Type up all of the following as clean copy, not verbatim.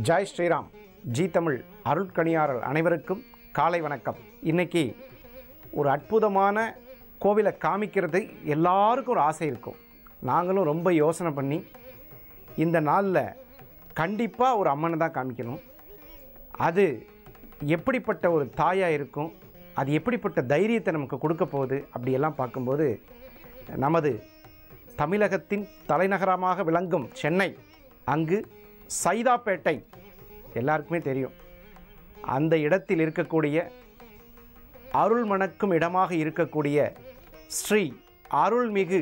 Jai Sriram. G Tamil அருட்கணியாரல் அனைவருக்கும் காலை வணக்கம். இன்றைக்கி ஒரு அற்புதமான கோவிலை காமிக்கிறது எல்லாருக்கும் ஒரு ஆசை இருக்கும். நாங்களும் ரொம்ப யோசனை பண்ணி இந்த நாளில் கண்டிப்பாக ஒரு அம்மனை தான் காமிக்கணும். அது எப்படிப்பட்ட ஒரு தாயாக இருக்கும், அது எப்படிப்பட்ட தைரியத்தை நமக்கு கொடுக்க போகுது அப்படியெல்லாம் பார்க்கும்போது நமது தமிழகத்தின் தலைநகரமாக விளங்கும் சென்னை, அங்கு சைதாப்பேட்டை எல்லாருக்குமே தெரியும். அந்த இடத்தில் இருக்கக்கூடிய அருள் மணக்கும் இடமாக இருக்கக்கூடிய ஸ்ரீ அருள்மிகு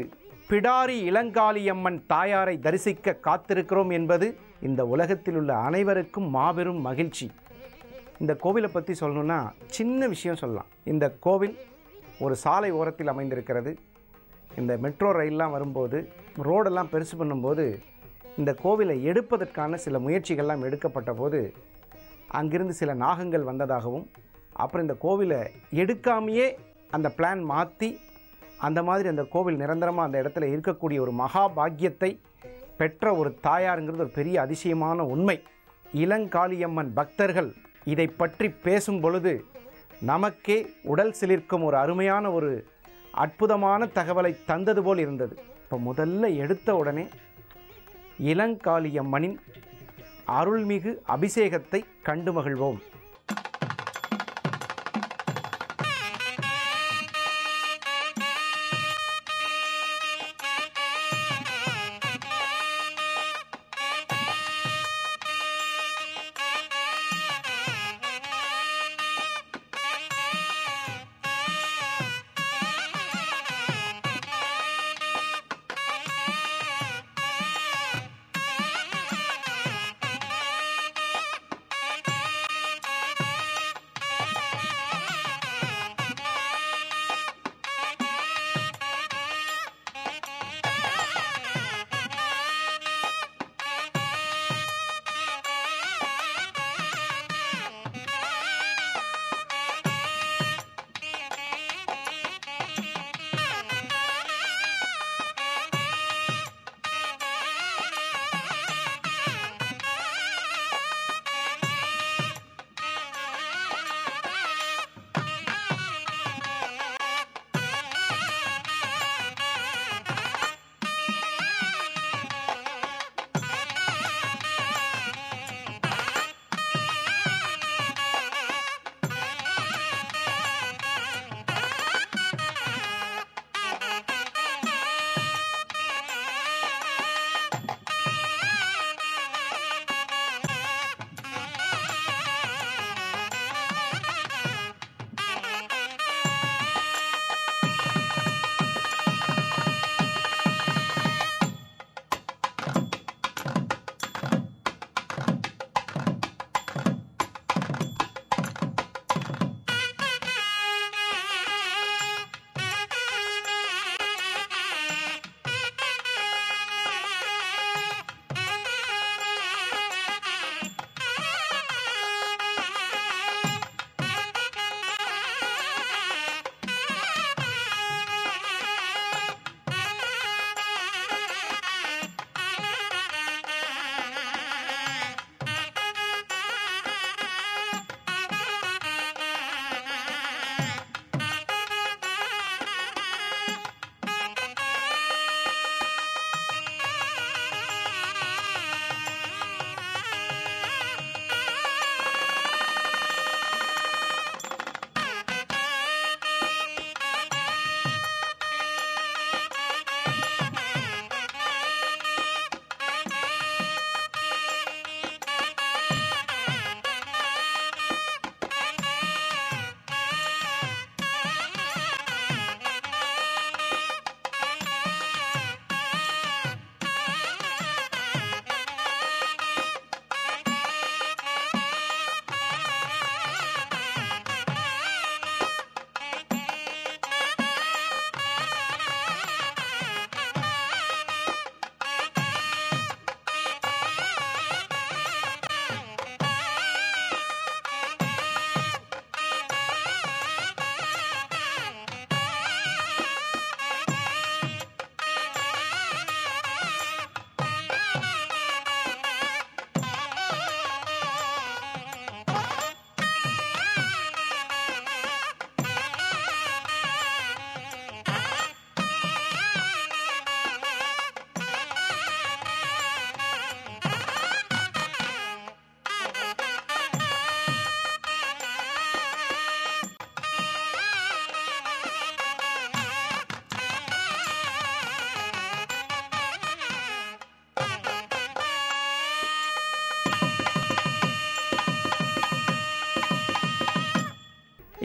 பிடாரி இளங்காளியம்மன் தாயாரை தரிசிக்க காத்திருக்கிறோம் என்பது இந்த உலகத்தில் உள்ள அனைவருக்கும் மாபெரும் மகிழ்ச்சி. இந்த கோவிலை பற்றி சொல்லணுன்னா சின்ன விஷயம் சொல்லலாம். இந்த கோவில் ஒரு சாலை ஓரத்தில் அமைந்திருக்கிறது. இந்த மெட்ரோ ரயிலெலாம் வரும்போது, ரோடெல்லாம் பெருசு பண்ணும்போது இந்த கோவிலை எடுப்பதற்கான சில முயற்சிகள்லாம் எடுக்கப்பட்ட போது அங்கிருந்து சில நாகங்கள் வந்ததாகவும், அப்புறம் இந்த கோவிலை எடுக்காமையே அந்த பிளான் மாற்றி அந்த மாதிரி அந்த கோவில் நிரந்தரமாக அந்த இடத்துல இருக்கக்கூடிய ஒரு மகா பாக்கியத்தை பெற்ற ஒரு தாயாருங்கிறது ஒரு பெரிய அதிசயமான உண்மை. இளங்காளியம்மன் பக்தர்கள் இதை பற்றி பேசும் பொழுது நமக்கே உடல் சிலிர்க்கும் ஒரு அருமையான ஒரு அற்புதமான தகவலை தந்தது போல் இருந்தது. இப்போ முதல்ல எடுத்த உடனே இளங்காளியம்மனின் அருள்மிகு அபிஷேகத்தை கண்டு மகிழ்வோம்.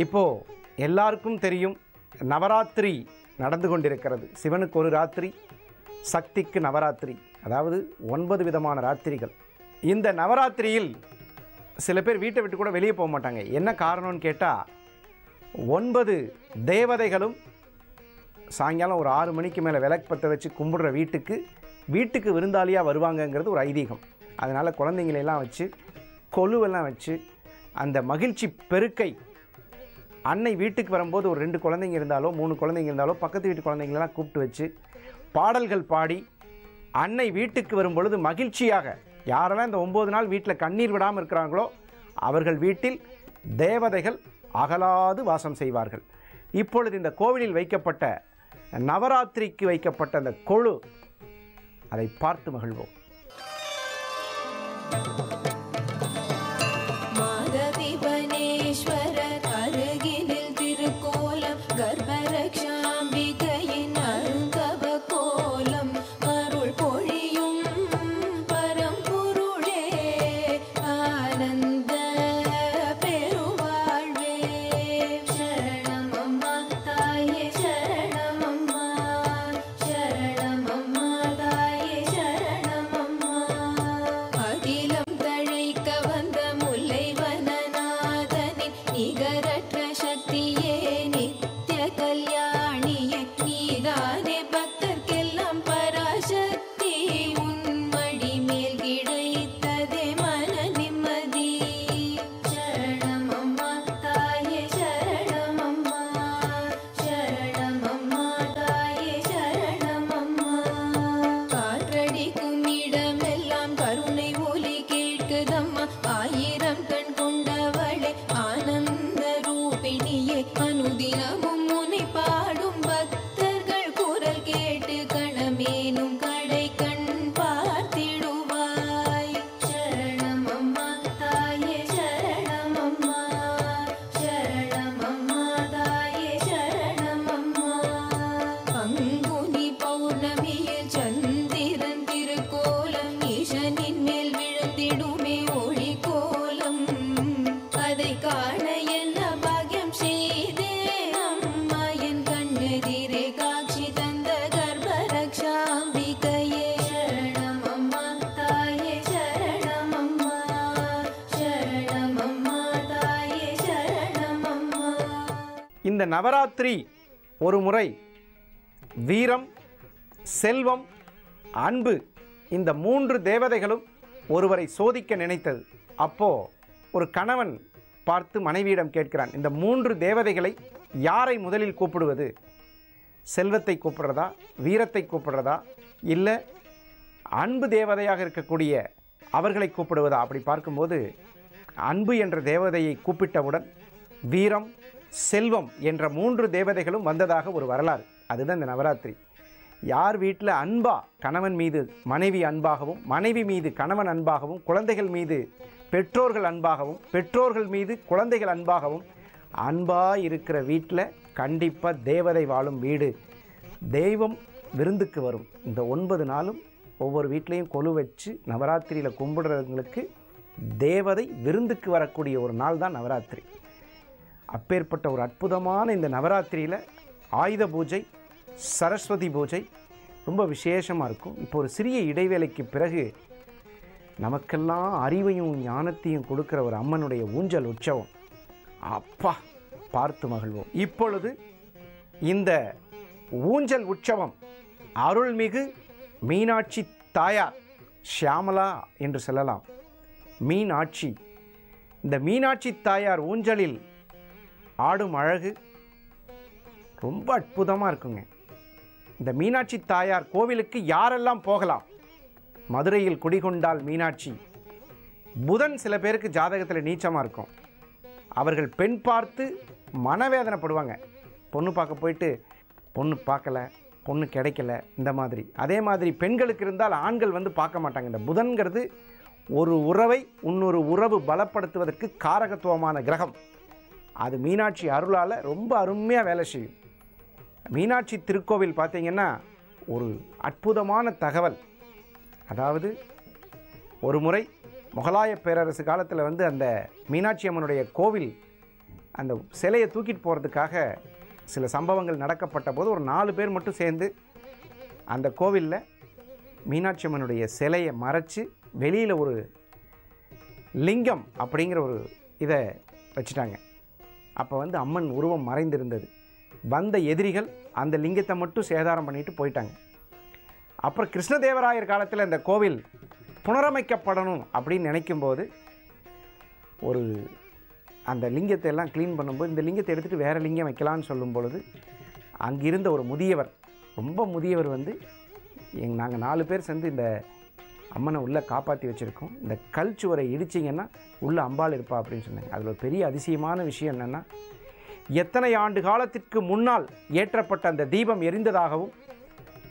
இப்போது எல்லாருக்கும் தெரியும், நவராத்திரி நடந்து கொண்டிருக்கிறது. சிவனுக்கு ஒரு ராத்திரி, சக்திக்கு நவராத்திரி, அதாவது 9 விதமான ராத்திரிகள். இந்த நவராத்திரியில் சில பேர் வீட்டை விட்டு கூட வெளியே போக மாட்டாங்க. என்ன காரணம்னு கேட்டால், 9 தேவதைகளும் சாயங்காலம் ஒரு 6 மணிக்கு மேலே விளக்கு பற்ற வச்சு கும்பிடுற வீட்டுக்கு விருந்தாளியாக வருவாங்கங்கிறது ஒரு ஐதீகம். அதனால் குழந்தைங்களெல்லாம் வச்சு, கொலுவெல்லாம் வச்சு, அந்த மகிழ்ச்சி பெருக்கை அன்னை வீட்டுக்கு வரும்போது ஒரு 2 குழந்தைங்க இருந்தாலோ 3 குழந்தைங்க இருந்தாலோ பக்கத்து வீட்டு குழந்தைங்களெல்லாம் கூப்பிட்டு வச்சு பாடல்கள் பாடி அன்னை வீட்டுக்கு வரும்பொழுது மகிழ்ச்சியாக, யாரெல்லாம் இந்த 9 நாள் வீட்டில் கண்ணீர் விடாமல் இருக்கிறாங்களோ அவர்கள் வீட்டில் தேவதைகள் அகலாது வாசம் செய்வார்கள். இப்பொழுது இந்த கோவிலில் வைக்கப்பட்ட நவராத்திரிக்கு வைக்கப்பட்ட அந்த கொழு, அதை பார்த்து மகிழ்வோம். இந்த நவராத்திரி ஒரு முறை வீரம், செல்வம், அன்பு, இந்த 3 தேவதைகளும் ஒருவரை சோதிக்க நினைத்தது. அப்போ ஒரு கணவன் பார்த்து மனைவியிடம் கேட்கிறான், இந்த 3 தேவதைகளை யாரை முதலில் கூப்பிடுவது? செல்வத்தை கூப்பிடுறதா, வீரத்தை கூப்பிடுறதா, இல்லை அன்பு தேவதையாக இருக்கக்கூடிய அவர்களை கூப்பிடுவதா? அப்படி பார்க்கும்போது அன்பு என்ற தேவதையை கூப்பிட்டவுடன் வீரம், செல்வம் என்ற 3 தேவதைகளும் வந்ததாக ஒரு வரலாறு. அதுதான் இந்த நவராத்திரி. யார் வீட்டில் அன்பா கணவன் மீது மனைவி அன்பாகவும், மனைவி மீது கணவன் அன்பாகவும், குழந்தைகள் மீது பெற்றோர்கள் அன்பாகவும், பெற்றோர்கள் மீது குழந்தைகள் அன்பாகவும் அன்பாக இருக்கிற வீட்டில் கண்டிப்பாக தேவதை வாழும் வீடு. தெய்வம் விருந்துக்கு வரும். இந்த 9 நாளும் ஒவ்வொரு வீட்லேயும் கொலு வச்சு நவராத்திரியில் கும்பிடுறவங்களுக்கு தேவதை விருந்துக்கு வரக்கூடிய ஒரு நாள் தான் நவராத்திரி. அப்பேற்பட்ட ஒரு அற்புதமான இந்த நவராத்திரியில் ஆயுத பூஜை, சரஸ்வதி பூஜை ரொம்ப விசேஷமாக இருக்கும். இப்போ ஒரு சிறிய இடைவேளைக்கு பிறகு நமக்கெல்லாம் அறிவையும் ஞானத்தையும் கொடுக்குற ஒரு அம்மனுடைய ஊஞ்சல் உற்சவம், அப்பா பார்த்து மகிழ்வோம். இப்பொழுது இந்த ஊஞ்சல் உற்சவம் அருள்மிகு மீனாட்சி தாயார், ஷியாமலா என்று சொல்லலாம், மீனாட்சி. இந்த மீனாட்சி தாயார் ஊஞ்சலில் ஆடும் அழகு ரொம்ப அற்புதமாக இருக்குங்க. இந்த மீனாட்சி தாயார் கோவிலுக்கு யாரெல்லாம் போகலாம்? மதுரையில் குடிகொண்டால் மீனாட்சி. புதன் சில பேருக்கு ஜாதகத்தில் நீச்சமாக இருக்கும். அவர்கள் பெண் பார்த்து மனவேதனைப்படுவாங்க. பொண்ணு பார்க்க போயிட்டு பொண்ணு பார்க்கல, பொண்ணு கிடைக்கல, இந்த மாதிரி. அதே மாதிரி பெண்களுக்கு இருந்தால் ஆண்கள் வந்து பார்க்க மாட்டாங்க. இந்த புதன்கிறது ஒரு உறவை இன்னொரு உறவு பலப்படுத்துவதற்கு காரகத்துவமான கிரகம். அது மீனாட்சி அருளால் ரொம்ப அருமையாக வேலை செய்யும். மீனாட்சி திருக்கோவில் பார்த்திங்கன்னா ஒரு அற்புதமான தகவல். அதாவது ஒரு முறை முகலாய பேரரசு காலத்தில் வந்து அந்த மீனாட்சி அம்மனுடைய கோவில் அந்த சிலையை தூக்கிட்டு போகிறதுக்காக சில சம்பவங்கள் நடக்கப்பட்ட போது ஒரு 4 பேர் மட்டும் சேர்ந்து அந்த கோவிலில் மீனாட்சி அம்மனுடைய சிலையை மறைச்சி வெளியில் ஒரு லிங்கம் அப்படிங்கிற ஒரு இதை வச்சுட்டாங்க. அப்போ வந்து அம்மன் உருவம் மறைந்திருந்தது. வந்த எதிரிகள் அந்த லிங்கத்தை மட்டும் சேதாரம் பண்ணிட்டு போயிட்டாங்க. அப்புறம் கிருஷ்ணதேவராயர் காலத்தில் இந்த கோவில் புனரமைக்கப்படணும் அப்படின்னு நினைக்கும்போது ஒரு அந்த லிங்கத்தை எல்லாம் க்ளீன் பண்ணும்போது இந்த லிங்கத்தை எடுத்துகிட்டு வேறு லிங்கம் வைக்கலான்னு சொல்லும் பொழுது அங்கிருந்த ஒரு முதியவர், ரொம்ப முதியவர் வந்து நாங்கள் 4 பேர் சேர்ந்து இந்த அம்மனை உள்ளே காப்பாற்றி வச்சுருக்கோம், இந்த கல் சுவரை இடிச்சிங்கன்னா உள்ளே அம்பாள் இருப்பா அப்படின்னு சொன்னாங்க. அதில் ஒரு பெரிய அதிசயமான விஷயம் என்னென்னா, எத்தனை ஆண்டு காலத்திற்கு முன்னால் ஏற்றப்பட்ட அந்த தீபம் எரிந்ததாகவும்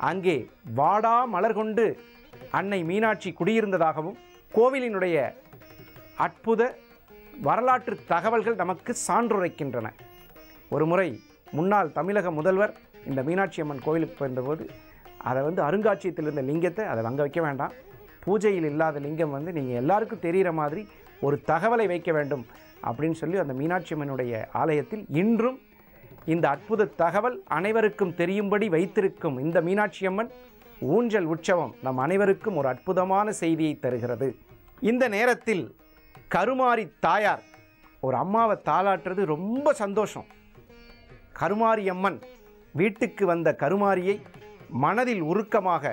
அங்கே வாடா மலர் கொண்டு அன்னை மீனாட்சி குடியிருந்ததாகவும் கோவிலினுடைய அற்புத வரலாற்று தகவல்கள் நமக்கு சான்றுரைக்கின்றன. ஒரு முறை முன்னாள் தமிழக முதல்வர் இந்த மீனாட்சி அம்மன் கோவிலுக்கு போயிருந்தபோது அதை வந்து அருங்காட்சியகத்தில் இருந்த லிங்கத்தை அதை அங்கே வைக்க வேண்டாம், பூஜையில் இல்லாத லிங்கம் வந்து நீங்கள் எல்லாருக்கும் தெரிகிற மாதிரி ஒரு தகவலை வைக்க வேண்டும் அப்படின்னு சொல்லி அந்த மீனாட்சி அம்மனுடைய ஆலயத்தில் இன்றும் இந்த அற்புத தகவல் அனைவருக்கும் தெரியும்படி வைத்திருக்கும் இந்த மீனாட்சி அம்மன் ஊஞ்சல் உற்சவம் நம் அனைவருக்கும் ஒரு அற்புதமான செய்தியை தருகிறது. இந்த நேரத்தில் கருமாரி தாயார் ஒரு அம்மாவை தாளாட்டுறது ரொம்ப சந்தோஷம். கருமாரி அம்மன் வீட்டுக்கு வந்த கருமாரியை மனதில் உருக்கமாக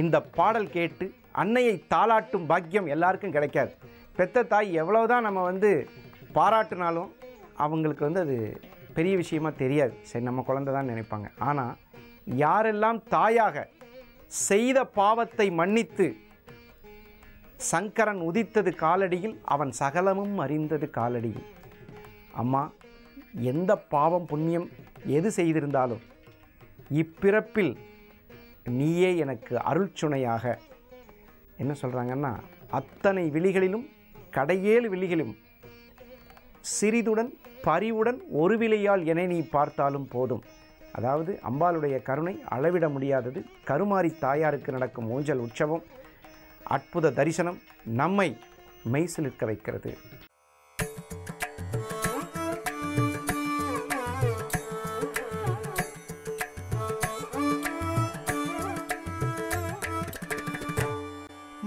இந்த பாடல் கேட்டு அன்னையை தாளாட்டும் பாக்கியம் எல்லாருக்கும் கிடைக்காது. பெத்த தாய் எவ்வளவுதான் நம்ம வந்து பாராட்டினாலும் அவங்களுக்கு வந்து அது பெரிய விஷயமா தெரியாது. சரி, நம்ம குழந்தை தான் நினைப்பாங்க. ஆனால் யாரெல்லாம் தாயாக செய்த பாவத்தை மன்னித்து சங்கரன் உதித்தது காலடியில், அவன் சகலமும் அறிந்தது காலடியில். அம்மா, எந்த பாவம் புண்ணியம் எது செய்திருந்தாலும் இப்பிறப்பில் நீயே எனக்கு அருள்சுணையாக, என்ன சொல்கிறாங்கன்னா, அத்தனை விழிகளிலும் கடையேழு விழிகளிலும் சிறிதுடன் பரிவுடன் ஒரு விலையால் என நீ பார்த்தாலும் போதும். அதாவது அம்பாளுடைய கருணை அளவிட முடியாதது. கருமாரி தாயாருக்கு நடக்கும் ஊஞ்சல் உற்சவம் அற்புத தரிசனம் நம்மை மெய்சிலிர்க்க வைக்கிறது.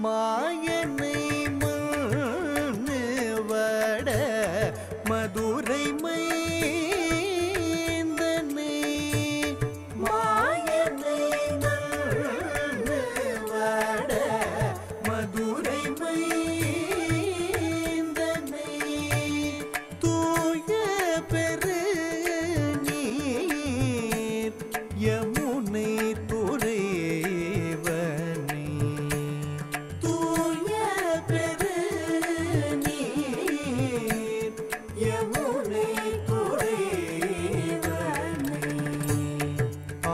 மாயனை மண்ணு வட மதுரை மைந்தனை, மாயனை மண்ணு வட மதுரை மைந்தனை, தூய பெரு நீர் யமுனை துறைவனை, தூய பெரு நீர் யமுனை துறைவனை,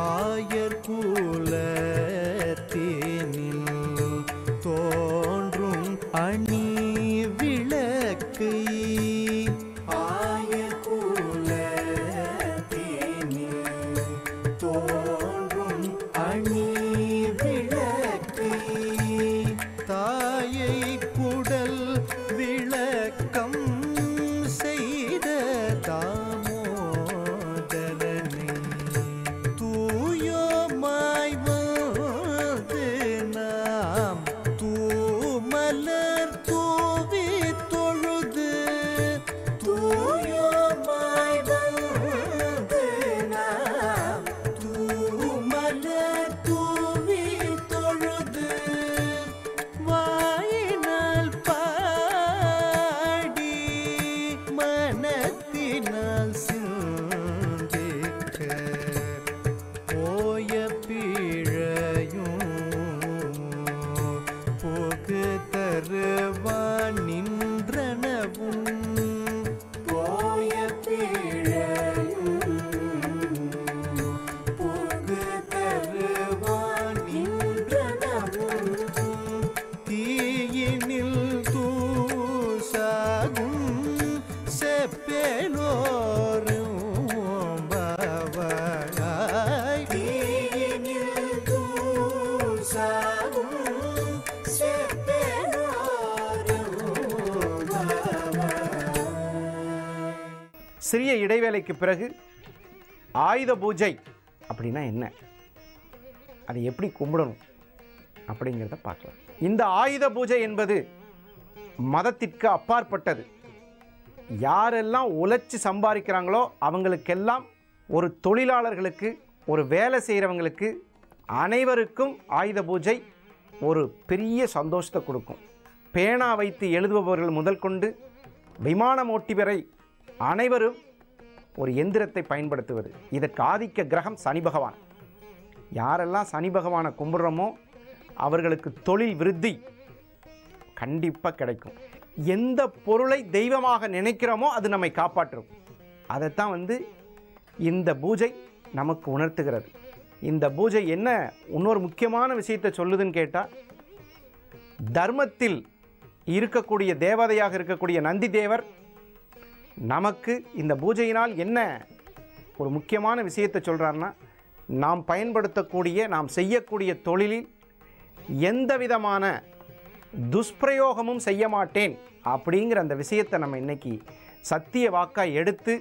ஆயர் குலத்தேனில் தோன்றும் அணி விளக்கை, ஆயர் குலத்தேனில் தோன்றும் அணி விளக்கை, தாயை குடல் விளக்கம் செய்த தாமோதரனை, தூயோமாய் வந்து நாம் தூமலர் தூவி தொழுது, தூயோமாய் வந்து நாம் தூமலர் தூவி தொழுது, வாயினால் பாடி மனத்தினால் சிந்திக்க, போய பிழையும் போக்கு தருவான் நின்றனவும், போய பிழையும் போக்கு தருவான் நின்றனவும், தீயினில் தூசாகும் செப்பேலோரும் பவளாய், தீயினில் தூசாகும் செப்பேலோரும் பவளாய். சிறிய இடைவேளைக்கு பிறகு ஆயுத பூஜை அப்படின்னா என்ன, அதை எப்படி கும்பிடணும் அப்படிங்கிறத பார்க்கலாம். இந்த ஆயுத பூஜை என்பது மதத்திற்கு அப்பாற்பட்டது. யாரெல்லாம் உழைச்சி சம்பாதிக்கிறாங்களோ அவங்களுக்கெல்லாம், ஒரு தொழிலாளர்களுக்கு, ஒரு வேலை செய்கிறவங்களுக்கு அனைவருக்கும் ஆயுத பூஜை ஒரு பெரிய சந்தோஷத்தை கொடுக்கும். பேனா வைத்து எழுதுபவர்கள் முதல் கொண்டு விமானம் ஓட்டி வரை அனைவரும் ஒரு எந்திரத்தை பயன்படுத்துவது. இதற்கு ஆதிக்க கிரகம் சனி பகவான். யாரெல்லாம் சனி பகவானை கும்பிட்றோமோ அவர்களுக்கு தொழில் விருத்தி கண்டிப்பாக கிடைக்கும். எந்த பொருளை தெய்வமாக நினைக்கிறோமோ அது நம்மை காப்பாற்றும். அதைத்தான் இந்த பூஜை நமக்கு உணர்த்துகிறது. இந்த பூஜை என்ன இன்னொரு முக்கியமான விஷயத்தை சொல்லுதுன்னு கேட்டால், தர்மத்தில் இருக்கக்கூடிய தேவதையாக இருக்கக்கூடிய நந்தி தேவர் நமக்கு இந்த பூஜையினால் என்ன ஒரு முக்கியமான விஷயத்தை சொல்கிறாருன்னா, நாம் பயன்படுத்தக்கூடிய, நாம் செய்யக்கூடிய தொழிலில் எந்த விதமான துஷ்பிரயோகமும் செய்ய மாட்டேன் அப்படிங்கிற அந்த விஷயத்தை நம்ம இன்றைக்கி சத்திய வாக்காக எடுத்து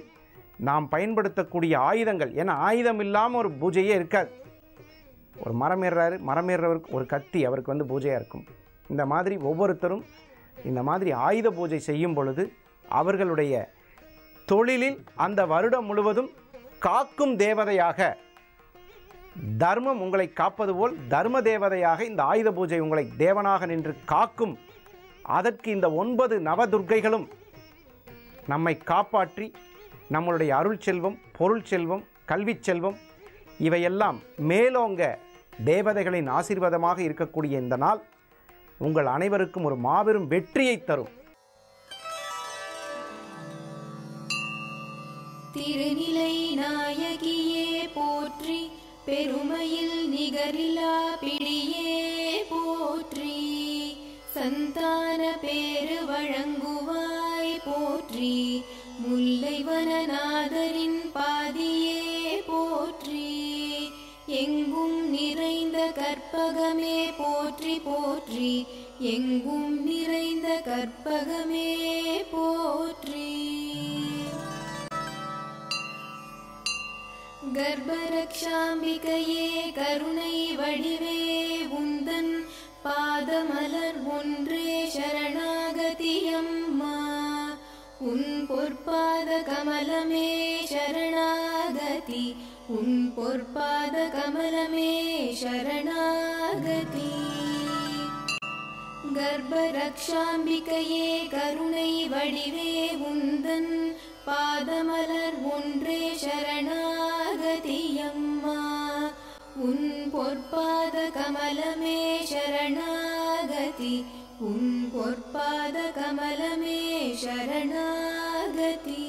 நாம் பயன்படுத்தக்கூடிய ஆயுதங்கள். ஏன்னா ஆயுதம் இல்லாமல் ஒரு பூஜையே இருக்காது. ஒரு மரம் ஏறுறவருக்கு ஒரு கத்தி அவருக்கு பூஜையாக இருக்கும். இந்த மாதிரி ஒவ்வொருத்தரும் இந்த மாதிரி ஆயுத பூஜை செய்யும் பொழுது அவர்களுடைய தொழிலில் அந்த வருடம் முழுவதும் காக்கும் தேவதையாக, தர்மம் உங்களை காப்பது போல் தர்ம தேவதையாக இந்த ஆயுத பூஜை உங்களை தேவனாக நின்று காக்கும். அதற்கு இந்த 9 நவதுர்க்கைகளும் நம்மை காப்பாற்றி நம்மளுடைய அருள் செல்வம், பொருள் செல்வம், கல்வி செல்வம் இவையெல்லாம் மேலோங்க தேவதைகளின் ஆசீர்வாதமாக இருக்கக்கூடிய இந்த நாள் உங்கள் அனைவருக்கும் ஒரு மாபெரும் வெற்றியை தரும். திருநிலை நாயகியே போற்றி, பெருமையில் நிகரில்லா பிடியே போற்றி, சந்தான பேரு வழங்குவாய் போற்றி, முல்லைவனநாதரின் பாதியே போற்றி, எங்கும் நிறைந்த கற்பகமே போற்றி போற்றி, எங்கும் நிறைந்த கற்பகமே போற்றி. கர்ப்பரக்ஷாம்பிகையே கருணை வடிவே உந்தன் பாதமலர் ஒன்றே சரணாகதியம்மா, உன் பொற்பாத கமலமே சரணாகதி, உன் பொற்பாத கமலமே சரணாகதி. கர்ப்பரக்ஷாம்பிகையே கருணை வடிவே உந்தன் பாதமலர் ஒன்றே சரணாகதியம்மா, உன் பொற்பாத கமலமே சரணாகதி, உன் பொற்பாத கமலமே சரணாகதி.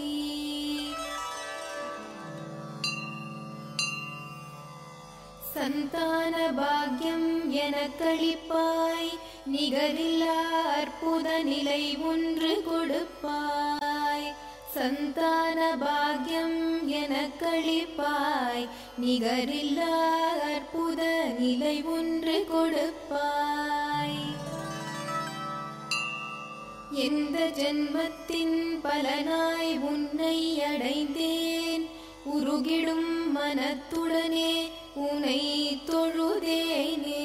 சந்தான பாக்யம் எனக்களிப்பாய், நிகரில்லா அற்புத நிலை ஒன்று கொடுப்பாய். சந்தான பாக்யம் எனக்களிப்பாய், நிகரில்லா அற்புத நிலை ஒன்று கொடுப்பாய். எந்த ஜென்மத்தின் பலனாய் உன்னை அடைந்தேன், உருகிடும் மனத்துடனே உன்னை தொழுதேனே.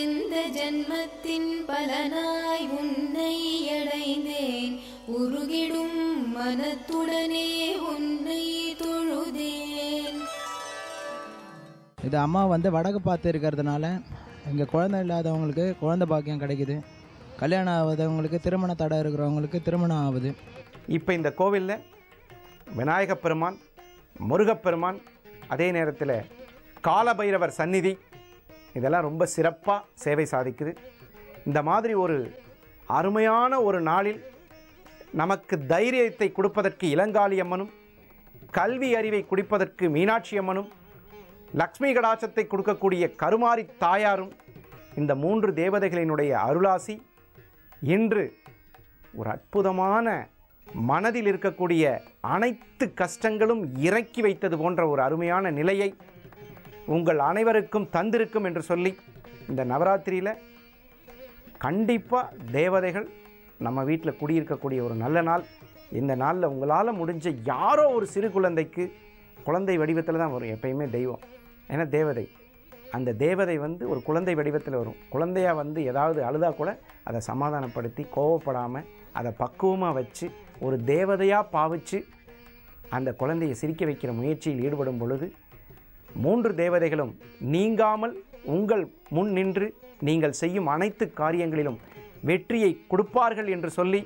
எந்த ஜென்மத்தின் பலனாய் உன்னை அடைந்தேன், உருகிடும் மனத்துடனே உன்னை தொழுதேன். இது அம்மா வடக்கு பார்த்து இருக்கிறதுனால இங்கே குழந்தை இல்லாதவங்களுக்கு குழந்தை பாக்கியம் கிடைக்குது, கல்யாணம் ஆகாதவங்களுக்கு திருமண தடை இருக்கிறவங்களுக்கு திருமணம் ஆகுது. இப்போ இந்த கோவிலில் விநாயகப் பெருமான், முருகப்பெருமான், அதே நேரத்தில் காலபைரவர் சந்நிதி இதெல்லாம் ரொம்ப சிறப்பாக சேவை சாதிக்குது. இந்த மாதிரி ஒரு அருமையான ஒரு நாளில் நமக்கு தைரியத்தை கொடுப்பதற்கு இளங்காளி அம்மனும், கல்வி அறிவை குடிப்பதற்கு மீனாட்சி அம்மனும், லக்ஷ்மி கடாட்சத்தை கொடுக்கக்கூடிய கருமாரி தாயாரும், இந்த 3 தேவதைகளினுடைய அருளாசி இன்று ஒரு அற்புதமான மனதில் இருக்கக்கூடிய அனைத்து கஷ்டங்களும் இறக்கி வைத்தது போன்ற ஒரு அருமையான நிலையை உங்கள் அனைவருக்கும் தந்திருக்கும் என்று சொல்லி, இந்த நவராத்திரியில் கண்டிப்பாக தேவதைகள் நம்ம வீட்டில் குடியிருக்கக்கூடிய ஒரு நல்ல நாள். இந்த நாளில் உங்களால் முடிஞ்ச யாரோ ஒரு சிறு குழந்தைக்கு குழந்தை வடிவத்தில் தான் வரும் எப்பயுமே தெய்வம். ஏன்னா தேவதை, அந்த தேவதை வந்து ஒரு குழந்தை வடிவத்தில் வரும். குழந்தையாக வந்து ஏதாவது அழுதா கூட அதை சமாதானப்படுத்தி கோவப்படாமல் அதை பக்குவமாக வச்சு ஒரு தேவதையாக பாவித்து அந்த குழந்தையை சிரிக்க வைக்கிற முயற்சியில் ஈடுபடும் பொழுது 3 தேவதைகளும் நீங்காமல் உங்கள் முன் நின்று நீங்கள் செய்யும் அனைத்து காரியங்களிலும் வெற்றியை கொடுப்பார்கள் என்று சொல்லி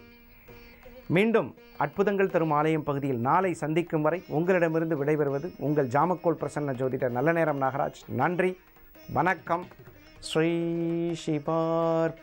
மீண்டும் அற்புதங்கள் தரும் ஆலயம் பகுதியில் நாளை சந்திக்கும் வரை உங்களிடமிருந்து விடைபெறுவது உங்கள் ஜாமக்கோல் பிரசன்ன ஜோதிடர் நல்ல நேரம் நாகராஜ். நன்றி, வணக்கம். ஸ்ரீ சிவார்